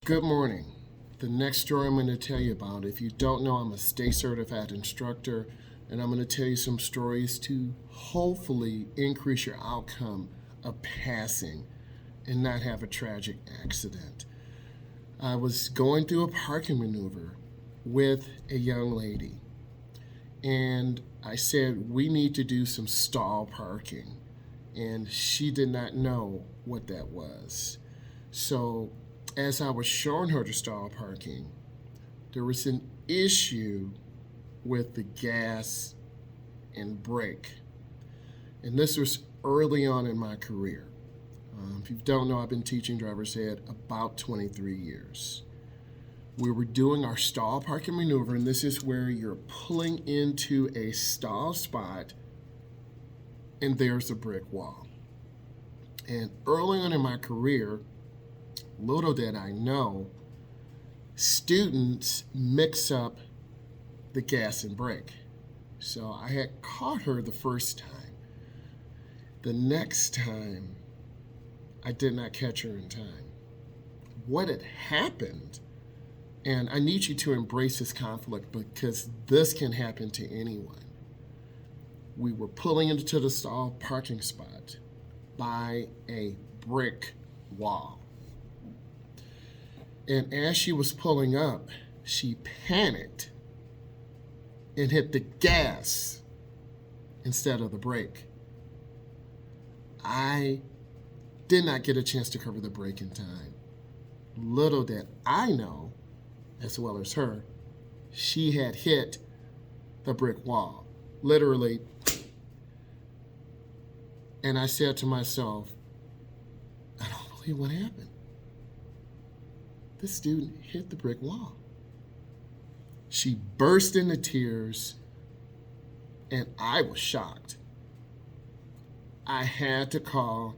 Good morning. The next story I'm going to tell you about, if you don't know, I'm a state certified instructor, and I'm going to tell you some stories to hopefully increase your outcome of passing and not have a tragic accident. I was going through a parking maneuver with a young lady, and I said, we need to do some stall parking. And she did not know what that was. So, as I was showing her the stall parking, there was an issue with the gas and brake. And this was early on in my career. If you don't know, I've been teaching driver's ed about 23 years. We were doing our stall parking maneuver, and this is where you're pulling into a stall spot and there's a brick wall. And early on in my career, little did I know, students mix up the gas and brake. So I had caught her the first time. The next time, I did not catch her in time. What had happened, and I need you to embrace this conflict because this can happen to anyone. We were pulling into the stall parking spot by a brick wall. And as she was pulling up, she panicked and hit the gas instead of the brake. I did not get a chance to cover the brake in time. Little did I know, as well as her, she had hit the brick wall. Literally. And I said to myself, I don't believe what happened. This student hit the brick wall. She burst into tears, and I was shocked. I had to call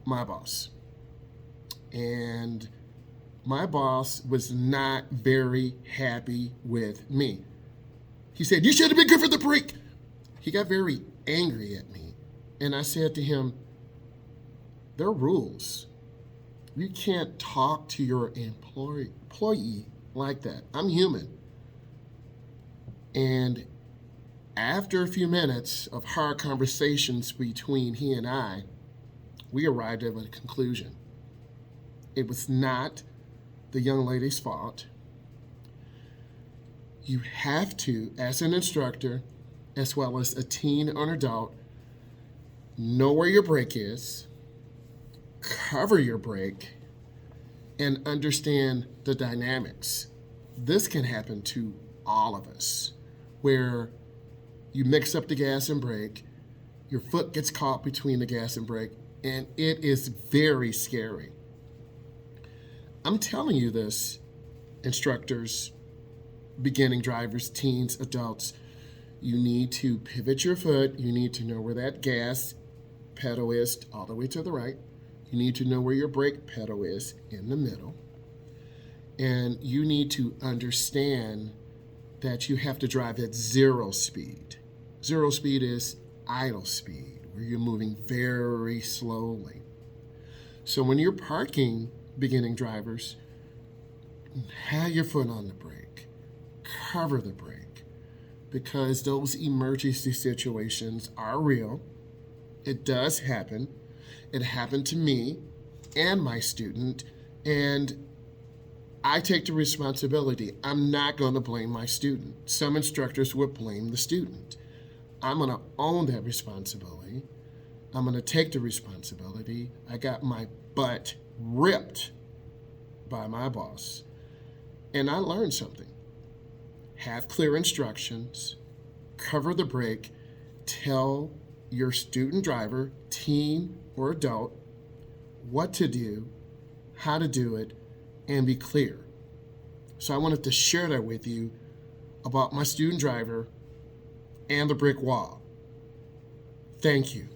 my boss. And my boss was not very happy with me. He said, "You should have been good for the brake." He got very angry at me. And I said to him, there are rules. You can't talk to your employee like that. I'm human. And after a few minutes of hard conversations between he and I, we arrived at a conclusion. It was not the young lady's fault. You have to, as an instructor, as well as a teen or an adult, know where your brake is, cover your brake, and understand the dynamics. This can happen to all of us, where you mix up the gas and brake, your foot gets caught between the gas and brake, and it is very scary. I'm telling you this, instructors, beginning drivers, teens, adults, you need to pivot your foot. You need to know where that gas pedal is all the way to the right. You need to know where your brake pedal is in the middle. And you need to understand that you have to drive at zero speed. Zero speed is idle speed, where you're moving very slowly. So when you're parking, beginning drivers, have your foot on the brake, cover the brake, because those emergency situations are real. It does happen. It happened to me and my student, and I take the responsibility. I'm not going to blame my student. Some instructors would blame the student. I'm going to own that responsibility. I'm going to take the responsibility. I got my butt ripped by my boss, and I learned something. Have clear instructions, cover the brake, tell your student driver, teen or adult, what to do, how to do it, and be clear. So I wanted to share that with you about my student driver and the brick wall. Thank you.